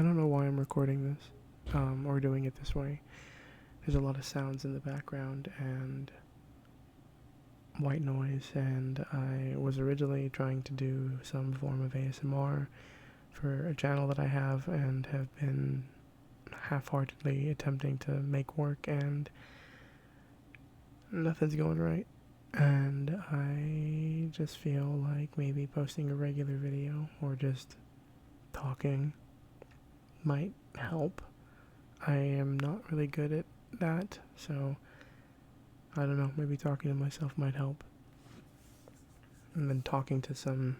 I don't know why I'm recording this, or doing it this way. There's a lot of sounds in the background and white noise, and I was originally trying to do some form of ASMR for a channel that I have and have been half-heartedly attempting to make work, and nothing's going right. And I just feel like maybe posting a regular video or just talking might help. I am not really good at that, so I don't know, maybe talking to myself might help. And then talking to some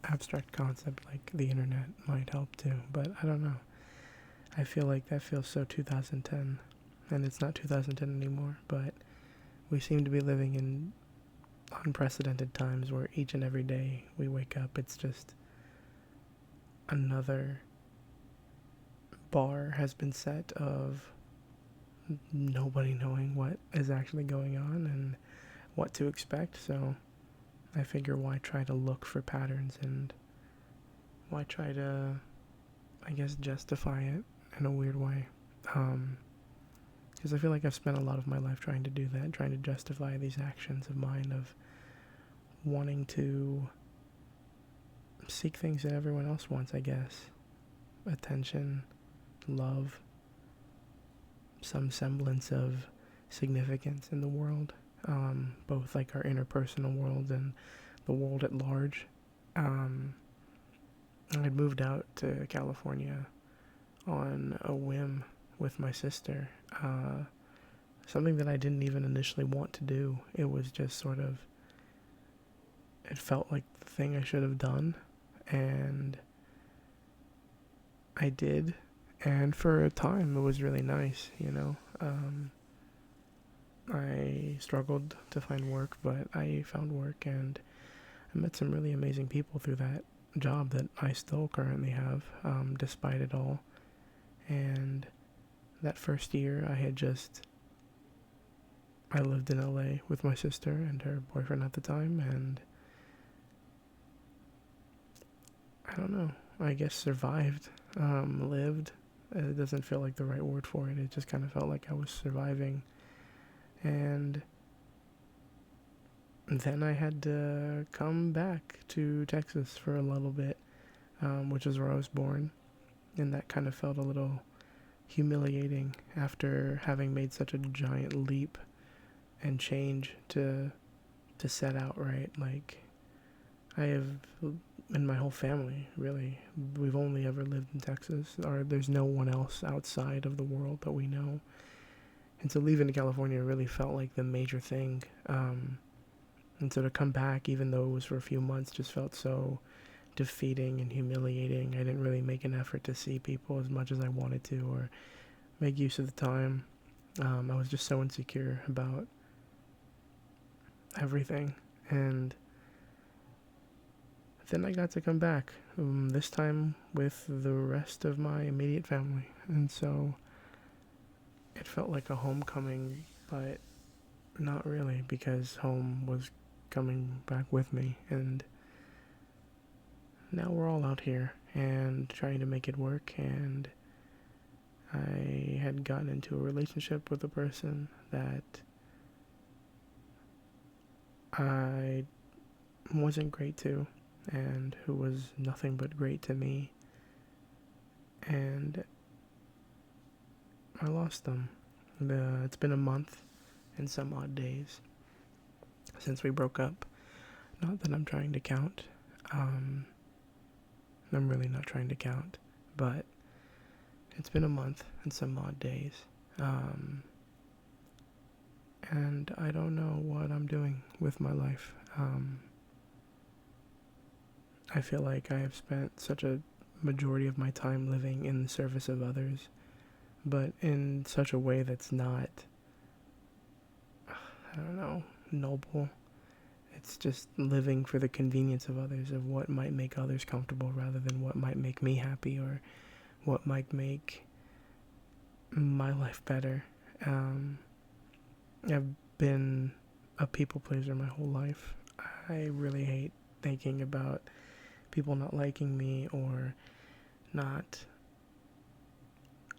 abstract concept like the internet might help too, but I don't know. I feel like that feels so 2010, and it's not 2010 anymore, but we seem to be living in unprecedented times where each and every day we wake up, it's just another bar has been set of nobody knowing what is actually going on and what to expect. So I figure, why try to look for patterns, and why try to, I guess, justify it in a weird way. Because I feel like I've spent a lot of my life trying to do that, trying to justify these actions of mine of wanting to seek things that everyone else wants, I guess. Attention, love, some semblance of significance in the world, both like our interpersonal world and the world at large. I'd moved out to California on a whim with my sister. Something that I didn't even initially want to do. It was just sort of, it felt like the thing I should have done, and I did. And for a time, it was really nice, you know. I struggled to find work, but I found work, and I met some really amazing people through that job that I still currently have, despite it all. And that first year, I lived in LA with my sister and her boyfriend at the time, and I don't know, I guess survived, lived. It doesn't feel like the right word for it. It just kind of felt like I was surviving. And then I had to come back to Texas for a little bit, which is where I was born. And that kind of felt a little humiliating after having made such a giant leap and change to set out, right? Like, I have, in my whole family, really, we've only ever lived in Texas, or there's no one else outside of the world that we know. And so leaving to California really felt like the major thing. And so to come back, even though it was for a few months, just felt so defeating and humiliating. I didn't really make an effort to see people as much as I wanted to, or make use of the time. I was just so insecure about everything. And then I got to come back, this time with the rest of my immediate family. And so it felt like a homecoming, but not really, because home was coming back with me. And now we're all out here and trying to make it work. And I had gotten into a relationship with a person that I wasn't great to, and who was nothing but great to me. And I lost them. It's been a month and some odd days since we broke up. Not that I'm trying to count. I'm really not trying to count. But it's been a month and some odd days. And I don't know what I'm doing with my life. I feel like I have spent such a majority of my time living in the service of others, but in such a way that's not, I don't know, noble. It's just living for the convenience of others, of what might make others comfortable rather than what might make me happy, or what might make my life better. I've been a people pleaser my whole life. I really hate thinking about people not liking me, or not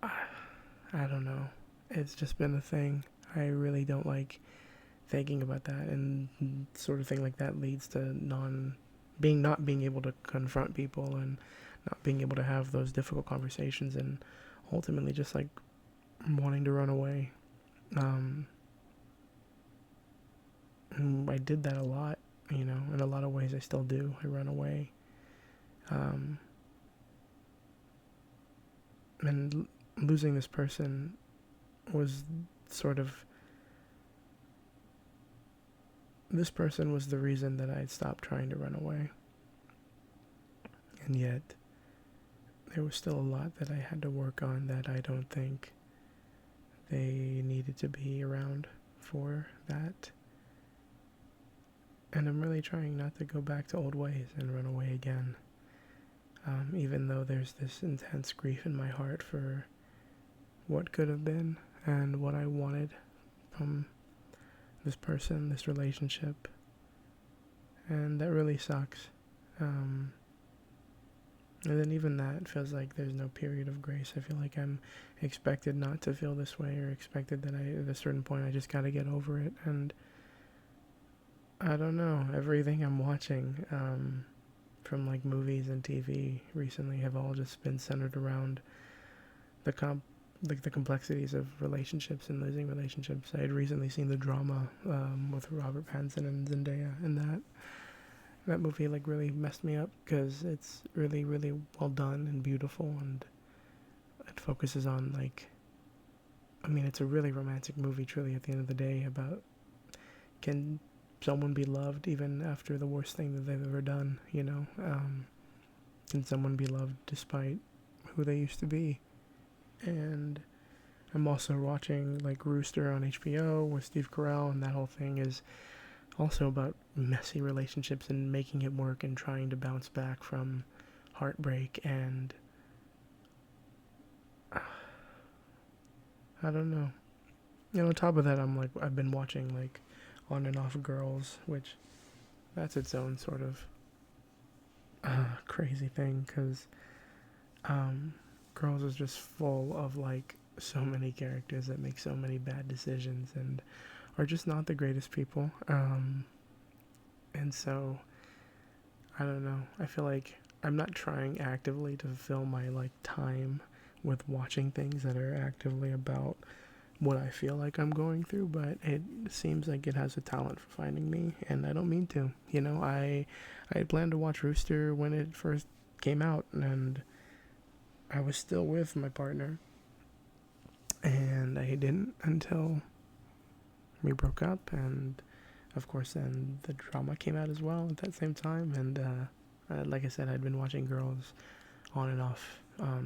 I don't know. It's just been a thing. I really don't like thinking about that, and sort of thing like that leads to not being able to confront people and not being able to have those difficult conversations, and ultimately just like wanting to run away. Um, I did that a lot, in a lot of ways I still do. I run away. Um, and losing this person was sort of, this person was the reason that I stopped trying to run away. And yet, there was still a lot that I had to work on that I don't think they needed to be around for that. And I'm really trying not to go back to old ways and run away again. Even though there's this intense grief in my heart for what could have been and what I wanted from this person, this relationship. And that really sucks. And then even that feels like there's no period of grace. I feel like I'm expected not to feel this way, or expected that at a certain point I just gotta get over it. And I don't know, everything I'm watching from like movies and TV recently have all just been centered around the the complexities of relationships and losing relationships. I had recently seen the drama with Robert Pattinson and Zendaya, and that movie like really messed me up because it's really really well done and beautiful, and it focuses on like, I mean, it's a really romantic movie truly at the end of the day about, can someone be loved even after the worst thing that they've ever done, can someone be loved despite who they used to be? And I'm also watching like Rooster on HBO with Steve Carell, and that whole thing is also about messy relationships and making it work and trying to bounce back from heartbreak. And I don't know. On top of that, I've been watching like On and Off Girls, which that's its own sort of crazy thing, because Girls is just full of like so many characters that make so many bad decisions and are just not the greatest people. And so I don't know. I feel like I'm not trying actively to fill my like time with watching things that are actively about what I feel like I'm going through, but it seems like it has a talent for finding me, and I don't mean to. I had planned to watch Rooster when it first came out, and I was still with my partner, and I didn't until we broke up, and of course then the drama came out as well at that same time, and like I said, I'd been watching Girls on and off,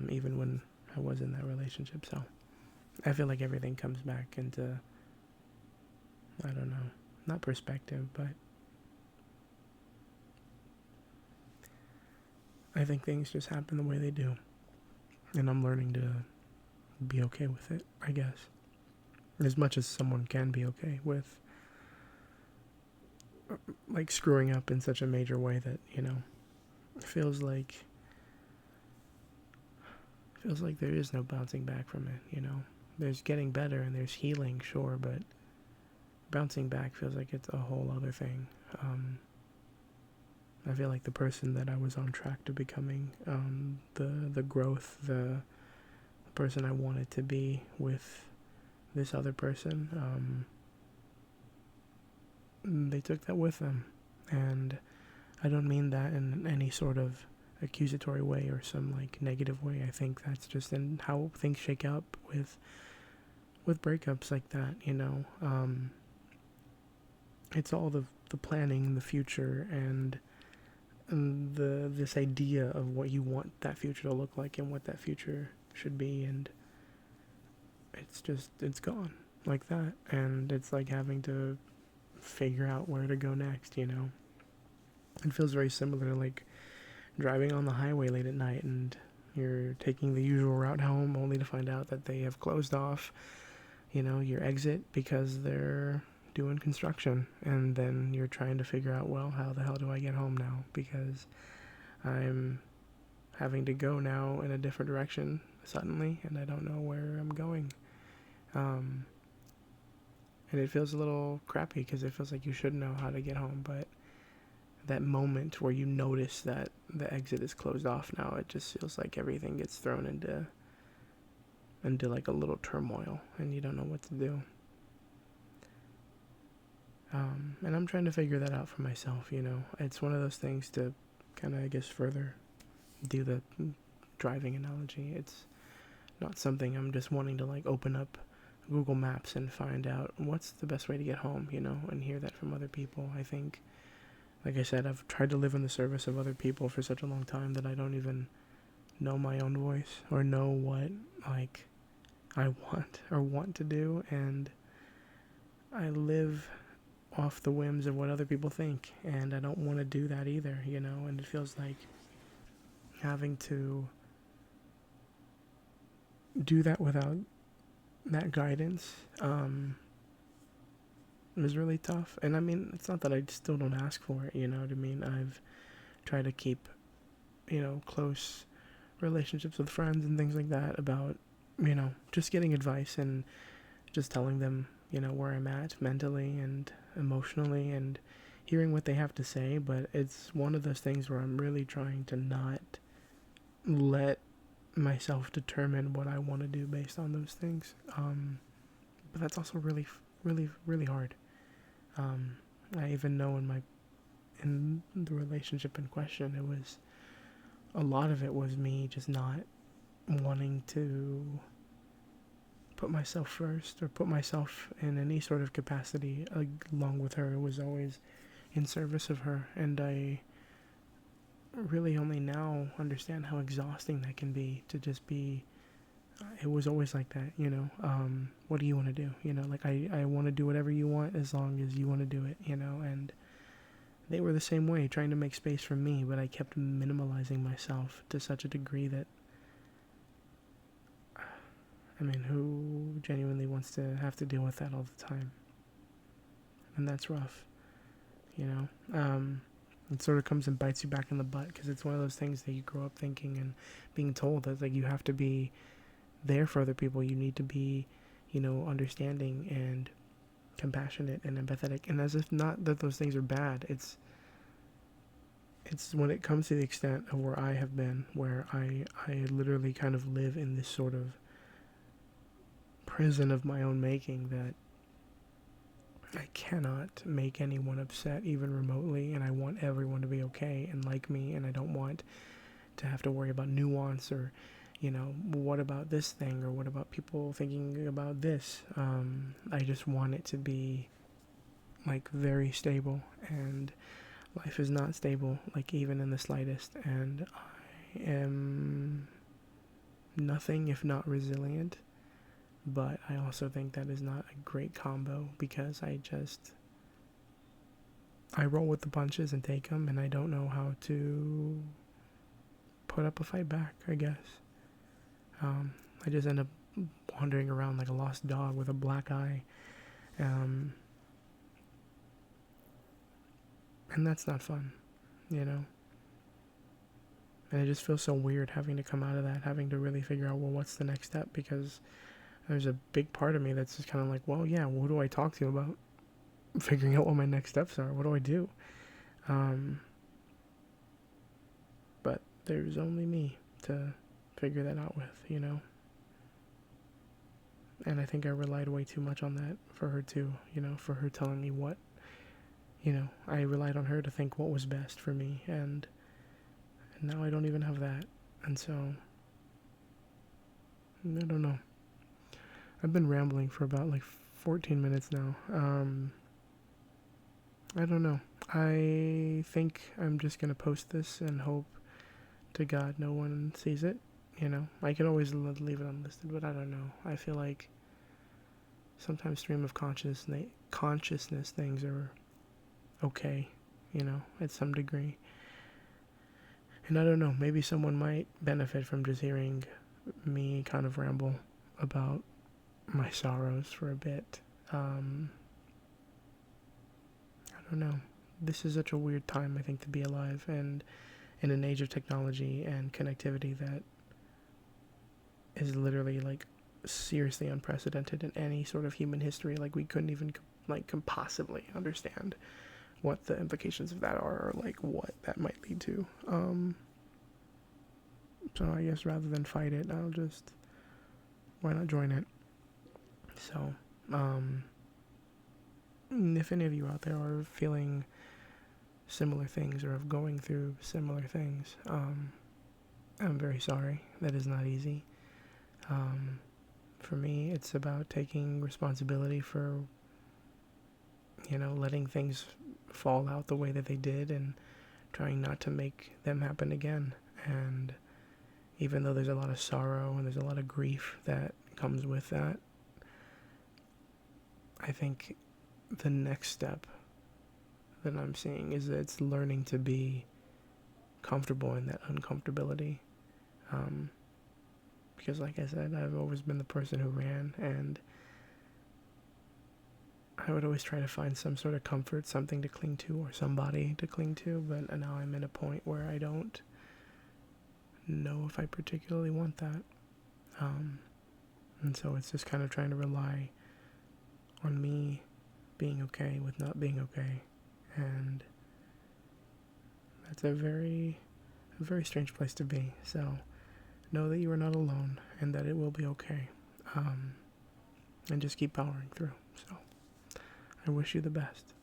even when I was in that relationship, so I feel like everything comes back into, I don't know, not perspective, but I think things just happen the way they do, and I'm learning to be okay with it, I guess, as much as someone can be okay with like screwing up in such a major way that feels like there is no bouncing back from it. There's getting better and there's healing, sure, but bouncing back feels like it's a whole other thing. I feel like the person that I was on track to becoming, the growth, the person I wanted to be with this other person, they took that with them. And I don't mean that in any sort of accusatory way or some like negative way. I think that's just in how things shake up with breakups like that, it's all the planning in the future, and this idea of what you want that future to look like and what that future should be, and it's gone like that, and it's like having to figure out where to go next. It feels very similar to like driving on the highway late at night, and you're taking the usual route home only to find out that they have closed off your exit because they're doing construction, and then you're trying to figure out, well, how the hell do I get home now, because I'm having to go now in a different direction suddenly, and I don't know where I'm going. Um, and it feels a little crappy because it feels like you should know how to get home, but that moment where you notice that the exit is closed off now, it just feels like everything gets thrown into like a little turmoil, and you don't know what to do. And I'm trying to figure that out for myself. It's one of those things to kind of, I guess, further do the driving analogy. It's not something I'm just wanting to like open up Google Maps and find out what's the best way to get home, and hear that from other people. I think, like I said, I've tried to live in the service of other people for such a long time that I don't even know my own voice or know what like I want to do, and I live off the whims of what other people think, and I don't want to do that either, and it feels like having to do that without that guidance is really tough. And I mean, it's not that I still don't ask for it, you know what I mean? I've tried to keep, close relationships with friends and things like that about, just getting advice and just telling them, where I'm at mentally and emotionally and hearing what they have to say. But it's one of those things where I'm really trying to not let myself determine what I want to do based on those things. But that's also really, really, really hard. I even know in the relationship in question, it was a lot of it was me just not wanting to put myself first or put myself in any sort of capacity along with her. It was always in service of her, and I really only now understand how exhausting that can be to just be. It was always like that, what do you want to do? Like I want to do whatever you want as long as you want to do it, and they were the same way, trying to make space for me, but I kept minimalizing myself to such a degree that, I mean, who genuinely wants to have to deal with that all the time? And that's rough, you know? It sort of comes and bites you back in the butt because it's one of those things that you grow up thinking and being told that, like, you have to be there for other people. You need to be, understanding and compassionate and empathetic. And as if not that those things are bad, it's when it comes to the extent of where I have been, where I literally kind of live in this sort of prison of my own making, that I cannot make anyone upset even remotely, and I want everyone to be okay and like me, and I don't want to have to worry about nuance or, what about this thing, or what about people thinking about this. I just want it to be like very stable, and life is not stable, like even in the slightest, and I am nothing if not resilient. But I also think that is not a great combo because I roll with the punches and take them, and I don't know how to put up a fight back, I guess. I just end up wandering around like a lost dog with a black eye. And that's not fun, And it just feels so weird having to come out of that, having to really figure out, well, what's the next step? Because there's a big part of me that's just kind of like, well, yeah, who do I talk to about figuring out what my next steps are? What do I do? But there's only me to figure that out with, And I think I relied way too much on that for her too, for her telling me what, I relied on her to think what was best for me, and now I don't even have that. And so, I don't know. I've been rambling for about like 14 minutes now. I don't know. I think I'm just going to post this and hope to God no one sees it. I can always leave it unlisted, but I don't know. I feel like sometimes stream of consciousness things are okay, at some degree. And I don't know, maybe someone might benefit from just hearing me kind of ramble about my sorrows for a bit. I don't know. This is such a weird time, I think, to be alive, and in an age of technology and connectivity that is literally like seriously unprecedented in any sort of human history. Like we couldn't even like possibly understand what the implications of that are, or like what that might lead to. So I guess rather than fight it, I'll just, why not join it? So, if any of you out there are feeling similar things or of going through similar things, I'm very sorry. That is not easy. For me, it's about taking responsibility for, letting things fall out the way that they did and trying not to make them happen again. And even though there's a lot of sorrow and there's a lot of grief that comes with that, I think the next step that I'm seeing is that it's learning to be comfortable in that uncomfortability. Because like I said, I've always been the person who ran, and I would always try to find some sort of comfort, something to cling to or somebody to cling to, but now I'm in a point where I don't know if I particularly want that. And so it's just kind of trying to rely on me being okay with not being okay. And that's a very strange place to be. So know that you are not alone and that it will be okay. And just keep powering through. So I wish you the best.